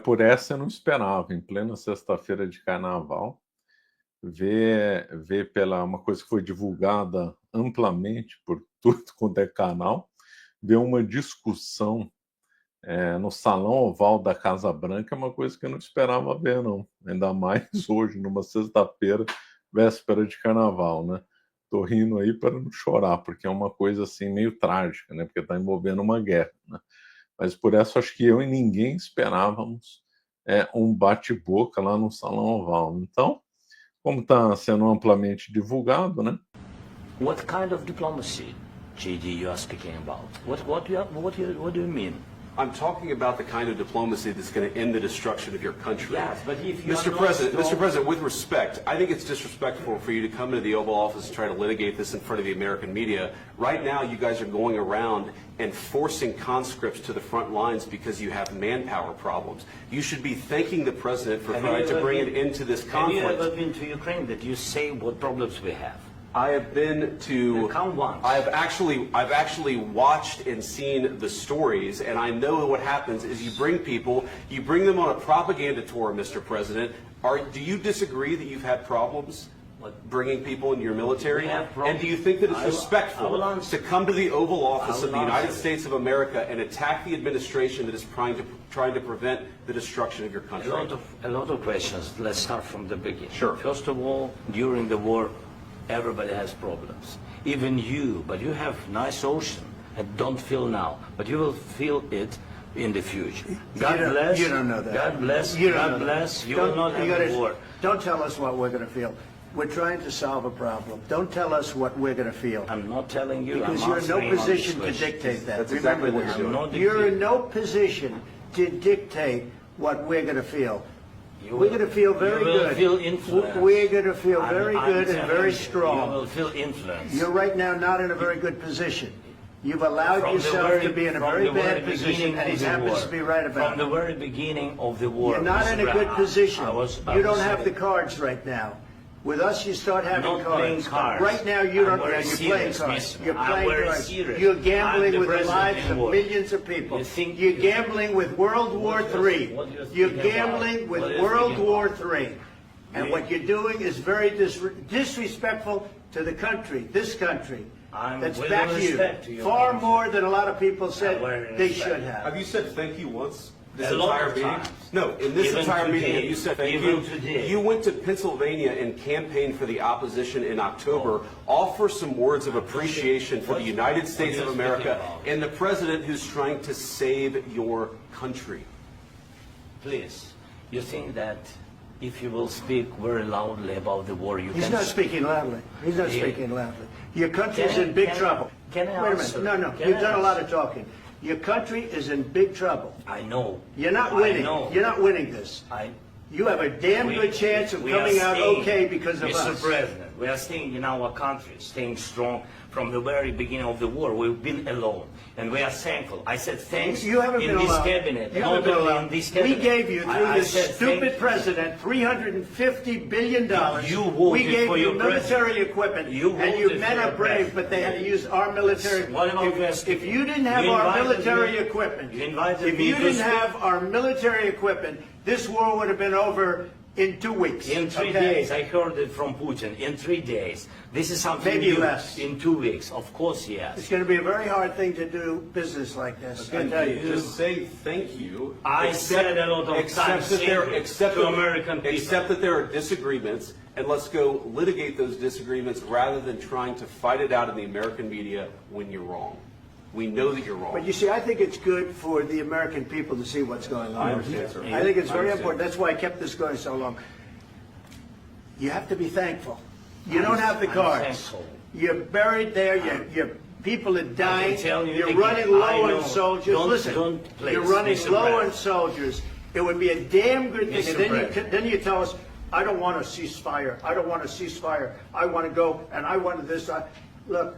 Por essa eu não esperava, em plena sexta-feira de carnaval, ver pela uma coisa que foi divulgada amplamente por tudo quanto é canal, ver uma discussão, no salão oval da Casa Branca é uma coisa que eu não esperava ver não, ainda mais hoje, numa sexta-feira, véspera de carnaval, né. Tô rindo aí para não chorar, porque é uma coisa, assim, meio trágica, né, porque está envolvendo uma guerra, né. Mas por essa acho que eu e ninguém esperávamos, um bate-boca lá no salão oval. Então, como está sendo amplamente divulgado, né. What kind of diplomacy, JD, you are speaking about? What do you mean? I'm talking about the kind of diplomacy that's going to end the destruction of your country. Yes, but if you Mr. are President, not Mr. President, with respect, I think it's disrespectful for you to come into the Oval Office and try to litigate this in front of the American media. Right now, you guys are going around and forcing conscripts to the front lines because you have manpower problems. You should be thanking the President for trying to bring an end to this conflict. Have you ever been to Ukraine that you say what problems we have? I have been to. Count once. I've actually watched and seen the stories, and I know what happens is you bring them on a propaganda tour, Mr. President. Do you disagree that you've had problems bringing people into your military? We have problems. And do you think that it's respectful to come to the Oval Office of the United States of America and attack the administration that is trying to prevent the destruction of your country? A lot of questions. Let's start from the beginning. Sure. First of all, during the war, everybody has problems. Even you, but you have nice ocean and don't feel now, but you will feel it in the future. God bless. You don't know that. God bless. You God don't know bless. that. You will not have a war. Don't tell us what we're going to feel. We're trying to solve a problem. Don't tell us what we're going to feel. I'm not telling you. Because I'm you're in no answering on this position to question. dictate that. That's Remember exactly what this. you're doing. not You're in dictating. no position to dictate what we're going to feel. You We're will- going to feel very you will good. feel influenced. We're going to feel I'm- very I'm good and telling very you, strong. You will feel influence. You're right now not in a very good position. You've allowed From the yourself very- to be in a from very the very bad position, beginning and he of the happens war. to be right about From the it. very beginning of the war. You're not Mr. in a good Brown, position. I You don't was have the saying, cards right now. With us, you start having not playing cards. cards. Right now, you I'm don't. very You're playing serious, cards. mister. You're I'm playing very cards. serious. You're I'm gambling the with the president lives in of war. millions of people. You think- You're gambling with World War What do you- III. what do you You're think about? gambling with What do you World think War about? III. And You- what you're doing is very disrespectful to the country, this country. I'm That's with back respect to you. your Far country. more than a lot of people With said they respect. should have. Have you said thank you once? This A lot entire of meeting? times. No, in this Even entire meeting, today. have you said thank Even you? today. You went to Pennsylvania and campaigned for the opposition in October. Offer some words of appreciation for the United States what of are you speaking America about? and the president who's trying to save your country. Please, you think that if you will speak very loudly about the war, you He's can... not speaking loudly. He's not Yeah. speaking loudly. Your country's Can I- in big can I- trouble. can I Wait a answer? minute. No, Can You've I done a lot answer? of talking. Your country is in big trouble. I know. You're not I winning. know. You're not winning this. You have a damn We- good chance of we are coming out staying- okay because of Mr. us. President, we are staying in our country, staying strong from the very beginning of the war. We've been alone, and we are thankful. I said thanks You haven't in been this allowed. cabinet, You not haven't been only allowed. in this We cabinet. gave you, through I this said stupid thank- president, $350 billion. You voted We gave for you your military president. equipment, You and you voted men for are your brave, president. but they had to use our military. What about If you didn't have You our invited military me- equipment, you invited if me you to didn't speak- have our military equipment, this war would have been over in 2 weeks. In 3 okay? days, I heard it from Putin. In 3 days, this is something Maybe new. less. In 2 weeks, of course, yes. It's going to be a very hard thing to do business like this. I tell you. Just say thank you. I said a lot of Except times that there, thank you except to that- American people. Except that there are disagreements, and let's go litigate those disagreements rather than trying to fight it out in the American media when you're wrong. We know that you're wrong. But you see, I think it's good for the American people to see what's going on. I understand, sir. I think it's I very understand. important. That's why I kept this going so long. You have to be thankful. You don't have the I'm cards. thankful. You're buried there. Your people are dying. tell you You're again, running I low know. on soldiers. Don't- Listen, don't please, you're running Mr. low Brad. on soldiers. It would be a damn good thing. Mr. And then Brad. then you tell us, I don't want a ceasefire. I don't want a ceasefire. I want to go and I want this. Look,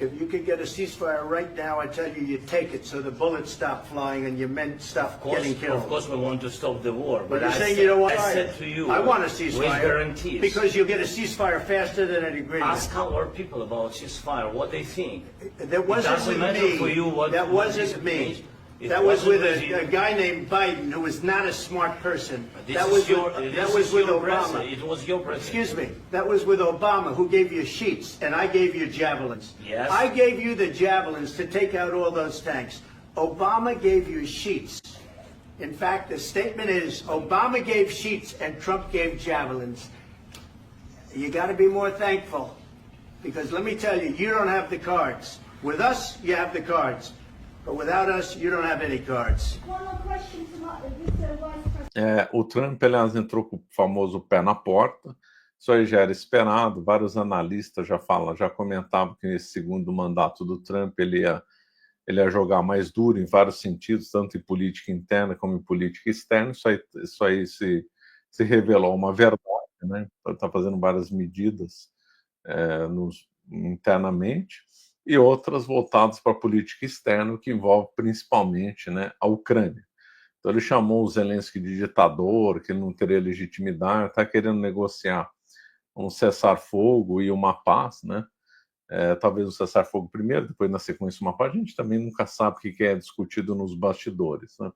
if you could get a ceasefire right now, I tell you, you take it so the bullets stop flying and your men stop getting killed. Of course, we want to stop the war. But you're I saying said, you don't want I fire. said to you, I want a with ceasefire. guarantees. Because you'll get a ceasefire faster than an agreement. Ask our people about ceasefire, what they think. That wasn't doesn't with matter me. for you what- That what wasn't is me. it? It That was wasn't with regime. a guy named Biden who was not a smart person. This That is was your, with, this that is was with your Obama. president. It was your president. Excuse me. That was with Obama, who gave you sheets, and I gave you javelins. Yes. I gave you the javelins to take out all those tanks. Obama gave you sheets. In fact, the statement is Obama gave sheets and Trump gave javelins. You got to be more thankful, because let me tell you, you don't have the cards. With us, you have the cards. But without us, you don't have any cards. One more question to Mr. Vice President. O Trump, aliás, entrou com o famoso pé na porta. Isso aí já era esperado. Vários analistas já comentavam que nesse segundo mandato do Trump ele ia jogar mais duro em vários sentidos, tanto em política interna como em política externa. Isso aí se revelou uma verdade, né? Está fazendo várias medidas internamente, e outras voltadas para a política externa, que envolve principalmente, né, a Ucrânia. Então ele chamou o Zelensky de ditador, que ele não teria legitimidade, está querendo negociar um cessar-fogo e uma paz, né? Talvez um cessar-fogo primeiro, depois na sequência uma paz. A gente também nunca sabe o que é discutido nos bastidores, né?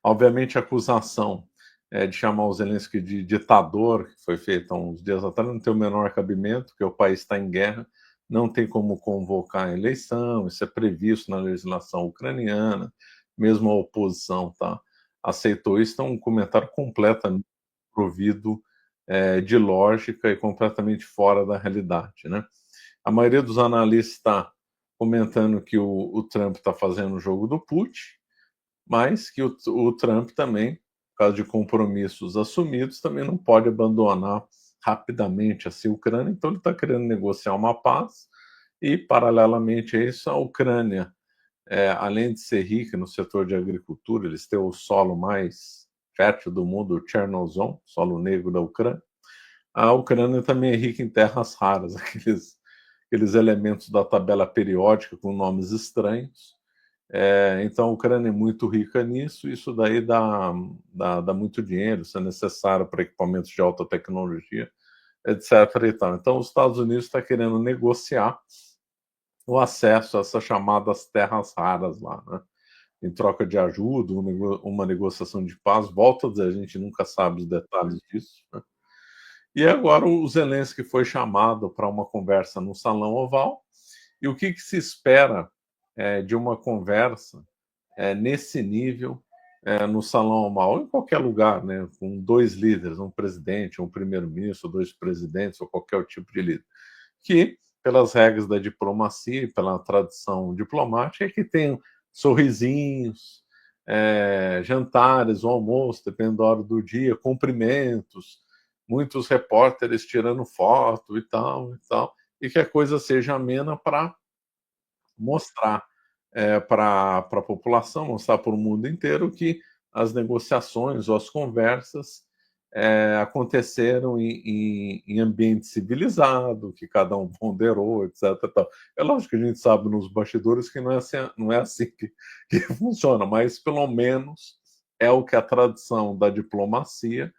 Obviamente a acusação de chamar o Zelensky de ditador, que foi feita há uns dias atrás, não tem o menor cabimento, porque o país está em guerra, não tem como convocar a eleição, isso é previsto na legislação ucraniana, mesmo a oposição aceitou isso. Então, um comentário completamente provido de lógica e completamente fora da realidade, né? A maioria dos analistas está comentando que o Trump está fazendo o jogo do Putin, mas que o Trump também, por causa de compromissos assumidos, também não pode abandonar rapidamente assim, a Ucrânia. Então ele está querendo negociar uma paz e, paralelamente a isso, a Ucrânia, além de ser rica no setor de agricultura, eles têm o solo mais fértil do mundo, o Chernozem, solo negro da Ucrânia. A Ucrânia também é rica em terras raras, aqueles elementos da tabela periódica com nomes estranhos. Então a Ucrânia é muito rica nisso, isso daí dá muito dinheiro, isso é necessário para equipamentos de alta tecnologia, etc. E tal. Então os Estados Unidos estão querendo negociar o acesso a essas chamadas terras raras lá, né? Em troca de ajuda, uma negociação de paz. Volto a dizer, a gente nunca sabe os detalhes disso, né? E agora o Zelensky foi chamado para uma conversa no Salão Oval, e o que se espera de uma conversa nesse nível no Salão Oval, ou em qualquer lugar, né, com dois líderes, um presidente, um primeiro-ministro, dois presidentes, ou qualquer tipo de líder, que, pelas regras da diplomacia, pela tradição diplomática, é que tem sorrisinhos, jantares, o almoço, dependendo da hora do dia, cumprimentos, muitos repórteres tirando foto e tal, e que a coisa seja amena para mostrar para a população, mostrar para o mundo inteiro que as negociações ou as conversas aconteceram em ambiente civilizado, que cada um ponderou, etc. Tal. É lógico que a gente sabe nos bastidores que não é assim que funciona, mas pelo menos é o que a tradição da diplomacia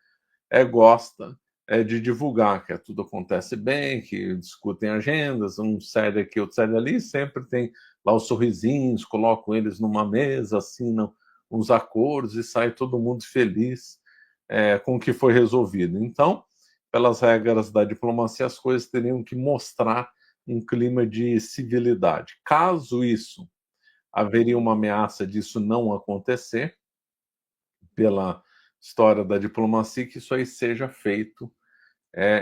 gosta de divulgar, que tudo acontece bem, que discutem agendas, um cede aqui, outro cede ali, sempre tem lá os sorrisinhos, colocam eles numa mesa, assinam uns acordos e sai todo mundo feliz com o que foi resolvido. Então, pelas regras da diplomacia, as coisas teriam que mostrar um clima de civilidade. Caso isso, haveria uma ameaça disso não acontecer, pela história da diplomacia, que isso aí seja feito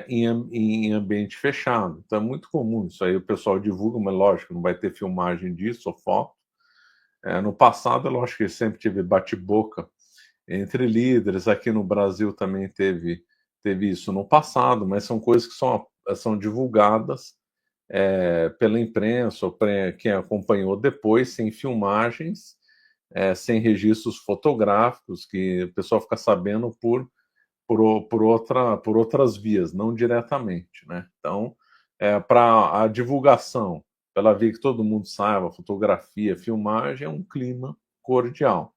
em ambiente fechado. Então é muito comum isso aí, o pessoal divulga, mas lógico, não vai ter filmagem disso ou foto. No passado, é lógico que sempre tive bate-boca entre líderes, aqui no Brasil também teve isso no passado, mas são coisas que são divulgadas pela imprensa, ou quem acompanhou depois, sem filmagens, sem registros fotográficos, que o pessoal fica sabendo por outras vias, não diretamente, né? Então, para a divulgação, pela via que todo mundo saiba, fotografia, filmagem, é um clima cordial.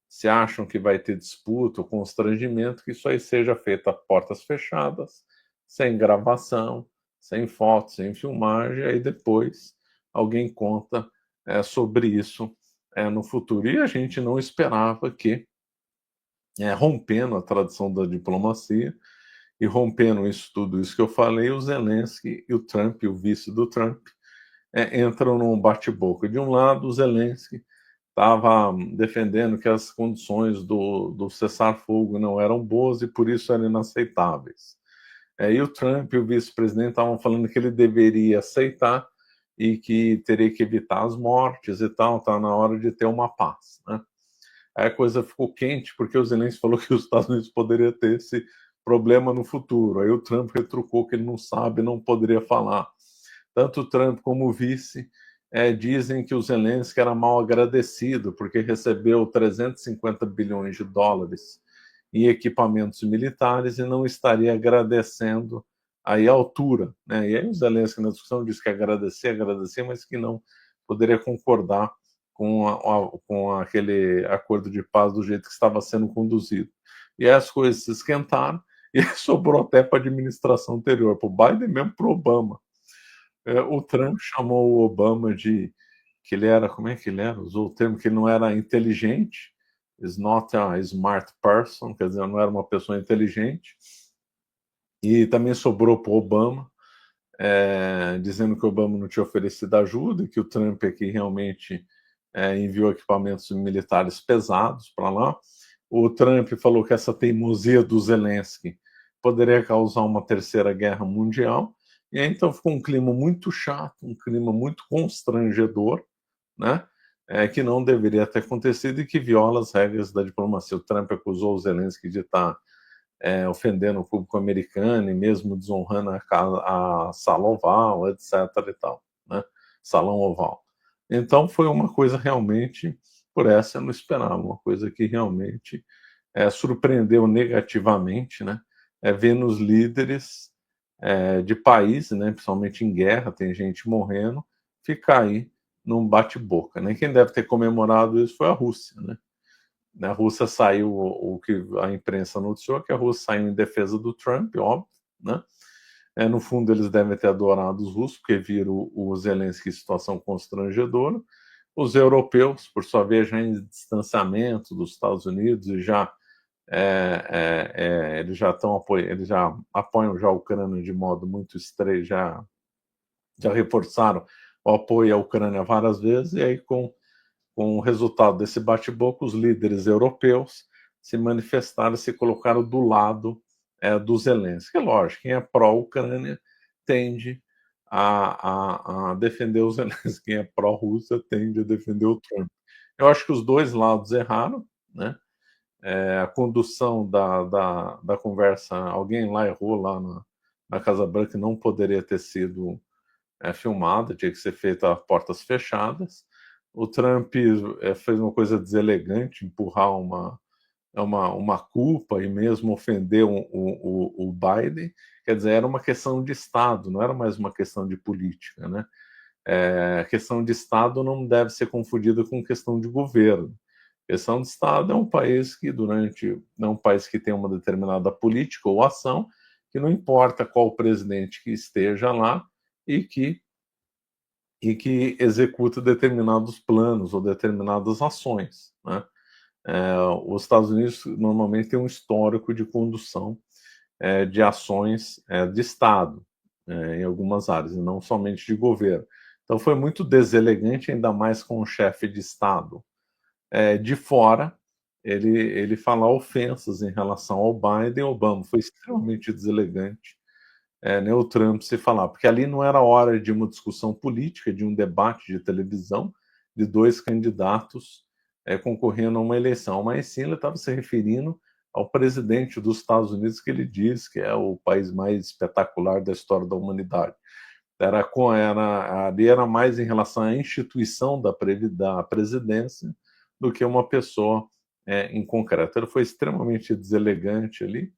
Se acham que vai ter disputa ou constrangimento, que isso aí seja feito a portas fechadas, sem gravação, sem foto, sem filmagem, aí depois alguém conta sobre isso no futuro. E a gente não esperava que, rompendo a tradição da diplomacia e rompendo tudo isso que eu falei, o Zelensky e o Trump, o vice do Trump, entram num bate-boca. De um lado, o Zelensky estava defendendo que as condições do cessar-fogo não eram boas e por isso eram inaceitáveis. E o Trump e o vice-presidente estavam falando que ele deveria aceitar e que teria que evitar as mortes e tal, está na hora de ter uma paz, né? Aí a coisa ficou quente porque o Zelensky falou que os Estados Unidos poderia ter esse problema no futuro. Aí o Trump retrucou que ele não sabe, não poderia falar. Tanto o Trump como o vice dizem que o Zelensky era mal agradecido porque recebeu 350 bilhões de dólares em equipamentos militares e não estaria agradecendo aí a altura, né? E aí o Zelensky na discussão disse que agradecer, mas que não poderia concordar com aquele acordo de paz do jeito que estava sendo conduzido. E aí as coisas se esquentaram e sobrou até para a administração anterior, para o Biden mesmo, para o Obama. O Trump chamou o Obama de que ele era, como é que ele era? Usou o termo que ele não era inteligente, is not a smart person, quer dizer, não era uma pessoa inteligente. E também sobrou para o Obama, dizendo que o Obama não tinha oferecido ajuda, e que o Trump aqui realmente enviou equipamentos militares pesados para lá. O Trump falou que essa teimosia do Zelensky poderia causar uma terceira guerra mundial. E aí, então ficou um clima muito chato, um clima muito constrangedor, né? Que não deveria ter acontecido e que viola as regras da diplomacia. O Trump acusou o Zelensky de estar ofendendo o público americano e mesmo desonrando a sala oval, etc. e tal, né? Salão oval. Então foi uma coisa realmente, por essa eu não esperava, uma coisa que realmente surpreendeu negativamente, né? Ver nos líderes de país, né, principalmente em guerra, tem gente morrendo, ficar aí num bate-boca, né? Quem deve ter comemorado isso foi a Rússia, né? A Rússia saiu, o que a imprensa noticiou, que a Rússia saiu em defesa do Trump, óbvio, né? No fundo, eles devem ter adorado os russos, porque viram o Zelensky em situação constrangedora. Os europeus, por sua vez, já em distanciamento dos Estados Unidos e já eles já estão apoiando, eles já apoiam já a Ucrânia de modo muito estreito, já reforçaram o apoio à Ucrânia várias vezes, e aí com o resultado desse bate-boca, os líderes europeus se manifestaram, se colocaram do lado do Zelensky. Lógico, quem é pró-Ucrânia tende a defender o Zelensky, quem é pró-Rússia tende a defender o Trump. Eu acho que os dois lados erraram, né? A condução da conversa, alguém lá errou lá na Casa Branca, não poderia ter sido filmada, tinha que ser feita a portas fechadas. O Trump fez uma coisa deselegante, empurrar uma culpa e mesmo ofender o Biden. Quer dizer, era uma questão de Estado, não era mais uma questão de política, né? A questão de Estado não deve ser confundida com questão de governo. A questão de Estado é um país que é um país que tem uma determinada política ou ação, que não importa qual presidente que esteja lá e que executa determinados planos ou determinadas ações, né? Os Estados Unidos normalmente têm um histórico de condução de ações de Estado em algumas áreas, e não somente de governo. Então foi muito deselegante, ainda mais com o chefe de Estado de fora, ele falar ofensas em relação ao Biden. Obama foi extremamente deselegante, nem o Trump se falar, porque ali não era hora de uma discussão política, de um debate de televisão, de dois candidatos concorrendo a uma eleição, mas sim ele estava se referindo ao presidente dos Estados Unidos, que ele diz que é o país mais espetacular da história da humanidade. Ali era mais em relação à instituição da presidência do que uma pessoa em concreto. Ele foi extremamente deselegante ali,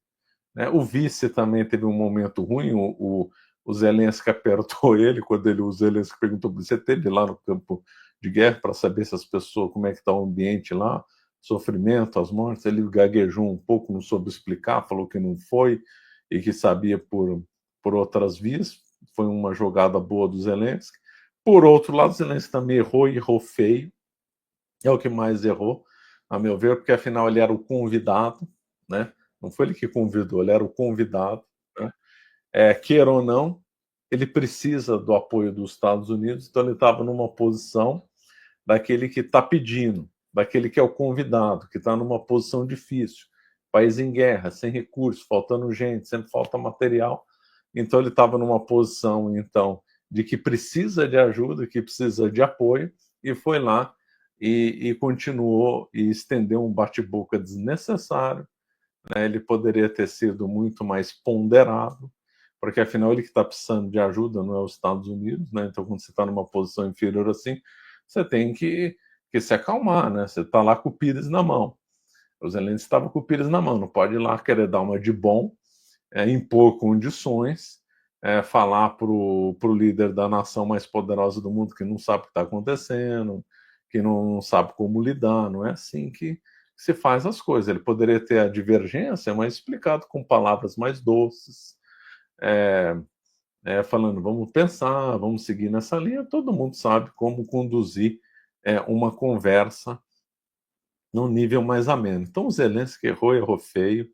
né? O vice também teve um momento ruim, o Zelensky apertou ele, quando o Zelensky perguntou: você esteve lá no campo de guerra para saber se as pessoas, como é que está o ambiente lá, sofrimento, as mortes? Ele gaguejou um pouco, não soube explicar, falou que não foi e que sabia por outras vias. Foi uma jogada boa do Zelensky. Por outro lado, o Zelensky também errou feio, é o que mais errou, a meu ver, porque afinal ele era o convidado, né? Não foi ele que convidou, ele era o convidado, né? Queira ou não, ele precisa do apoio dos Estados Unidos, então ele estava numa posição daquele que está pedindo, daquele que é o convidado, que está numa posição difícil, país em guerra, sem recursos, faltando gente, sempre falta material, então ele estava numa posição então de que precisa de ajuda, que precisa de apoio, e foi lá e continuou e estendeu um bate-boca desnecessário, né? Ele poderia ter sido muito mais ponderado, porque afinal ele que está precisando de ajuda não é os Estados Unidos, né? Então quando você está numa posição inferior assim, você tem que se acalmar, né? Você está lá com o Pires na mão. O Zelensky estava com o Pires na mão, não pode ir lá querer dar uma de bom, impor condições, falar para o líder da nação mais poderosa do mundo que não sabe o que está acontecendo, que não sabe como lidar, não é assim que se faz as coisas. Ele poderia ter a divergência, mas explicado com palavras mais doces, falando, vamos pensar, vamos seguir nessa linha. Todo mundo sabe como conduzir uma conversa num nível mais ameno. Então o Zelensky errou feio.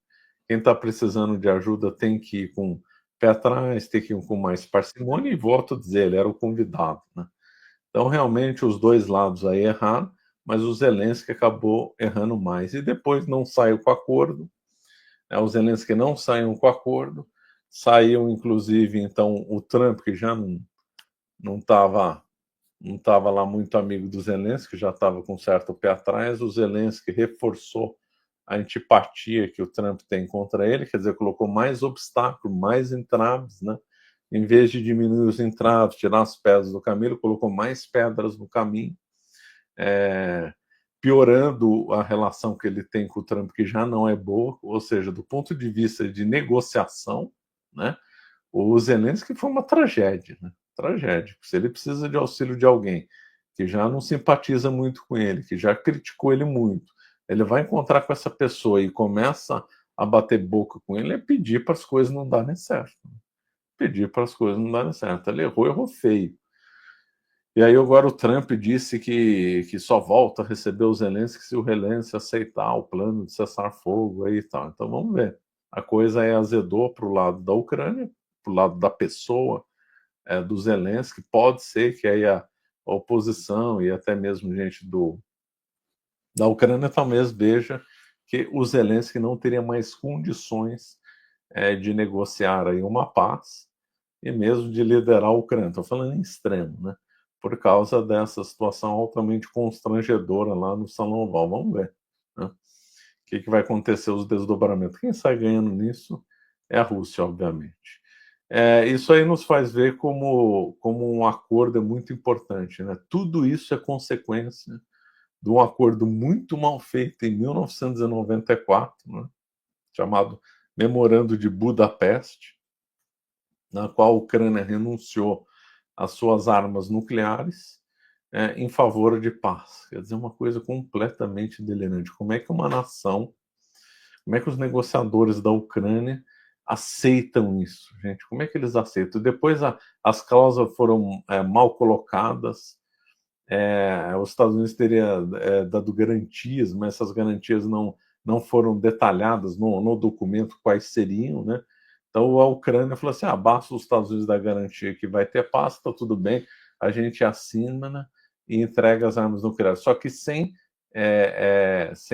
Quem está precisando de ajuda tem que ir com o pé atrás, tem que ir com mais parcimônia, e volto a dizer, ele era o convidado, né? Então, realmente, os dois lados aí erraram, mas o Zelensky acabou errando mais. E depois não saiu com acordo, o Zelensky não saiu com acordo, saiu, inclusive, então, o Trump, que já não estava lá muito amigo do Zelensky, já estava com certo pé atrás, o Zelensky reforçou a antipatia que o Trump tem contra ele, quer dizer, colocou mais obstáculos, mais entraves, né? Em vez de diminuir os entraves, tirar as pedras do caminho, ele colocou mais pedras no caminho, piorando a relação que ele tem com o Trump, que já não é boa, ou seja, do ponto de vista de negociação, né? O Zelensky foi uma tragédia, né? Tragédia. Se ele precisa de auxílio de alguém que já não simpatiza muito com ele, que já criticou ele muito, ele vai encontrar com essa pessoa e começa a bater boca com ele, é pedir para as coisas não darem certo. Pedir para as coisas não darem certo. Ele errou feio. E aí agora o Trump disse que só volta a receber o Zelensky se o Zelensky aceitar o plano de cessar fogo aí e tal. Então vamos ver. A coisa azedou para o lado da Ucrânia, para o lado da pessoa do Zelensky. Pode ser que aí a oposição e até mesmo gente da Ucrânia talvez veja que o Zelensky não teria mais condições de negociar aí uma paz e mesmo de liderar a Ucrânia. Estou falando em extremo, né? Por causa dessa situação altamente constrangedora lá no Salão Oval. Vamos ver, né? O que vai acontecer, os desdobramentos. Quem sai ganhando nisso é a Rússia, obviamente. Isso aí nos faz ver como um acordo é muito importante, né? Tudo isso é consequência de um acordo muito mal feito em 1994, né? Chamado Memorando de Budapeste, na qual a Ucrânia renunciou às suas armas nucleares em favor de paz. Quer dizer, uma coisa completamente delirante. Como é que uma nação, como é que os negociadores da Ucrânia aceitam isso, gente? Como é que eles aceitam? Depois as cláusulas foram mal colocadas, os Estados Unidos teriam dado garantias, mas essas garantias não foram detalhadas no documento quais seriam, né? Então a Ucrânia falou assim: basta os Estados Unidos dar garantia que vai ter paz, está tudo bem, a gente assina, né, e entrega as armas nucleares. Só que sem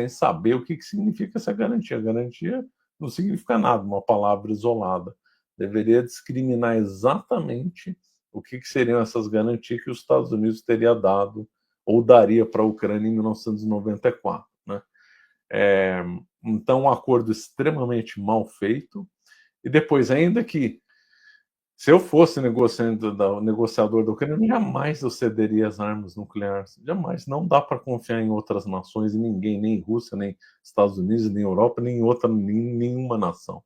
saber o que significa essa garantia. Garantia não significa nada, uma palavra isolada. Deveria discriminar exatamente o que seriam essas garantias que os Estados Unidos teria dado ou daria para a Ucrânia em 1994, né? Então, um acordo extremamente mal feito. E depois, ainda que, se eu fosse negociador da Ucrânia, jamais eu cederia as armas nucleares. Jamais. Não dá para confiar em outras nações, em ninguém, nem Rússia, nem Estados Unidos, nem Europa, nem nenhuma nação.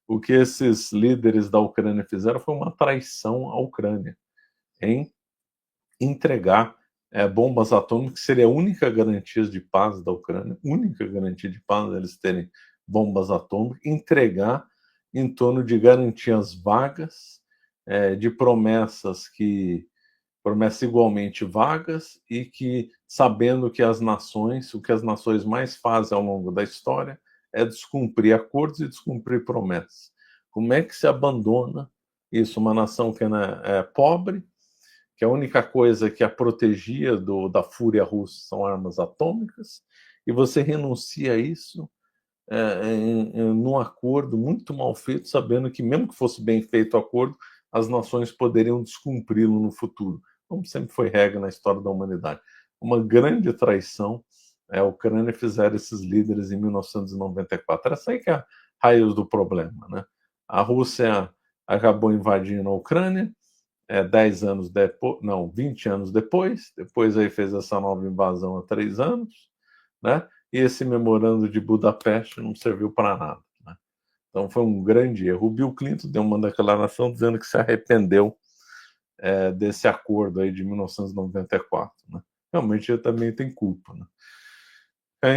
O que esses líderes da Ucrânia fizeram foi uma traição à Ucrânia, em entregar bombas atômicas, que seria a única garantia de paz da Ucrânia, única garantia de paz eles terem bombas atômicas, entregar em torno de garantias vagas, de promessas igualmente vagas e que sabendo que as nações, o que as nações mais fazem ao longo da história é descumprir acordos e descumprir promessas. Como é que se abandona isso? Uma nação que é pobre, que a única coisa que a protegia da fúria russa são armas atômicas, e você renuncia a isso num acordo muito mal feito, sabendo que mesmo que fosse bem feito o acordo, as nações poderiam descumpri-lo no futuro, como sempre foi regra na história da humanidade. Uma grande traição, a Ucrânia fizeram esses líderes em 1994. Essa aí que é a raiz do problema, né? A Rússia acabou invadindo a Ucrânia, 10 anos depois, não, 20 anos depois aí fez essa nova invasão há 3 anos, né? E esse memorando de Budapeste não serviu para nada, né? Então foi um grande erro. O Bill Clinton deu uma declaração dizendo que se arrependeu desse acordo aí de 1994, né? Realmente ele também tem culpa, né?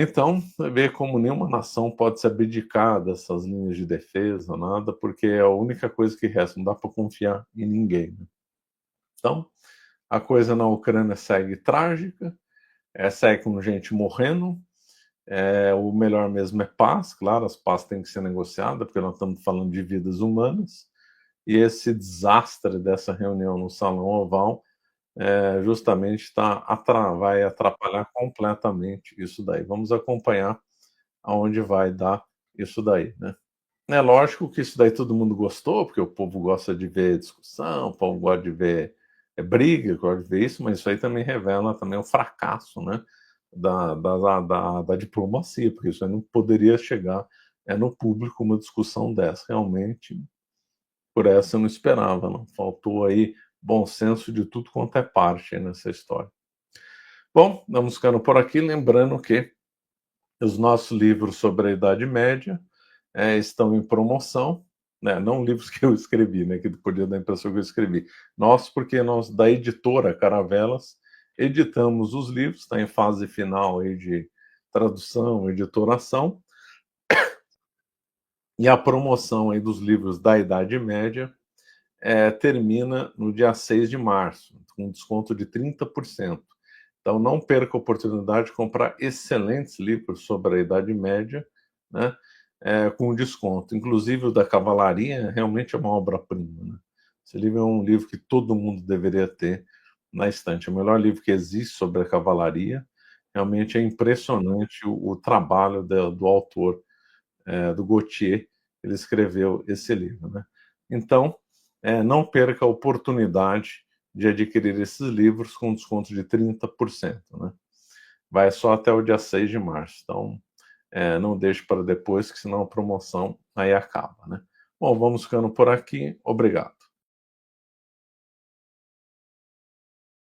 Então, você vê como nenhuma nação pode se abdicar dessas linhas de defesa, nada, porque é a única coisa que resta, não dá para confiar em ninguém, né? Então, a coisa na Ucrânia segue trágica, segue com gente morrendo, o melhor mesmo é paz, claro, as paz têm que ser negociadas, porque nós estamos falando de vidas humanas, e esse desastre dessa reunião no Salão Oval justamente vai atrapalhar completamente isso daí. Vamos acompanhar aonde vai dar isso daí, né? É lógico que isso daí todo mundo gostou, porque o povo gosta de ver discussão, o povo gosta de ver briga, gosta de ver isso, mas isso aí também revela também o fracasso, né, da diplomacia, porque isso aí não poderia chegar no público uma discussão dessa. Realmente, por essa eu não esperava, não. Faltou aí bom senso de tudo quanto é parte nessa história. Bom, vamos ficando por aqui, lembrando que os nossos livros sobre a Idade Média estão em promoção, né? Não livros que eu escrevi, né, que podia dar a impressão que eu escrevi. Nós, porque nós, da editora Caravelas, editamos os livros, está em fase final aí de tradução, editoração, e a promoção aí dos livros da Idade Média termina no dia 6 de março, com desconto de 30%. Então não perca a oportunidade de comprar excelentes livros sobre a Idade Média, né, com desconto. Inclusive o da Cavalaria realmente é uma obra-prima, né? Esse livro é um livro que todo mundo deveria ter na estante. É o melhor livro que existe sobre a Cavalaria. Realmente é impressionante o trabalho do autor, do Gautier. Ele escreveu esse livro, né? Então, não perca a oportunidade de adquirir esses livros com desconto de 30%, né? Vai só até o dia 6 de março. Então, não deixe para depois, que senão a promoção aí acaba, né? Bom, vamos ficando por aqui. Obrigado.